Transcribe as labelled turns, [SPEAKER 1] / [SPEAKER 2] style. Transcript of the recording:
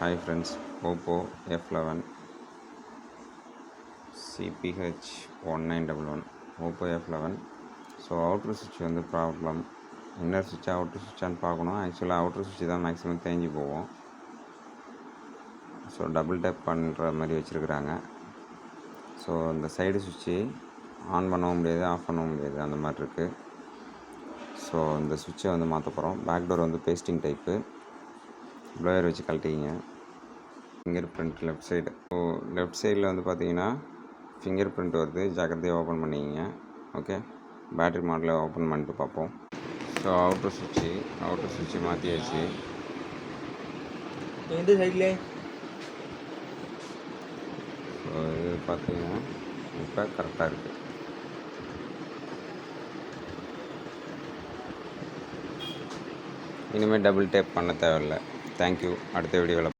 [SPEAKER 1] Hi friends, Oppo F11 CPH 1911 Oppo F11. So அவுட்ரு சுவிட்ச் வந்து problem. Inner சுவிட்சா அவுட்ரு சுவிட்சான்னு பார்க்கணும். ஆக்சுவலாக அவுட்ரு சுவிட்ச் தான் மேக்ஸிமம் தேஞ்சு போகும். ஸோ டபுள் டேப் பண்ணுற மாதிரி வச்சுருக்குறாங்க. ஸோ இந்த சைடு சுவிட்சு ஆன் பண்ணவும் முடியாது, ஆஃப் பண்ணவும் முடியாது, அந்த மாதிரி இருக்குது. ஸோ இந்த சுவிட்சை வந்து மாற்ற போகிறோம். பேக் டோர் வந்து பேஸ்டிங் டைப்பு. ப்ளோயர் வச்சு கழட்டிக்கிங்க. Finger print left side. So left சைடில் வந்து பார்த்தீங்கன்னா ஃபிங்கர் பிரிண்ட் வருது, ஜாக்கிரதையாக ஓப்பன் பண்ணிக்கிங்க. ஓகே, பேட்ரி மாடலை ஓப்பன் பண்ணிட்டு பார்ப்போம். ஸோ அவுட்ரு சுவிட்சு மாற்றியாச்சு.
[SPEAKER 2] எந்த சைடில்?
[SPEAKER 1] ஸோ இது பார்த்தீங்கன்னா இப்போ கரெக்டாக இருக்குது. இனிமேல் டபுள் டேப் பண்ண தேவையில்லை. தேங்க்யூ. அடுத்த வீடியோவில்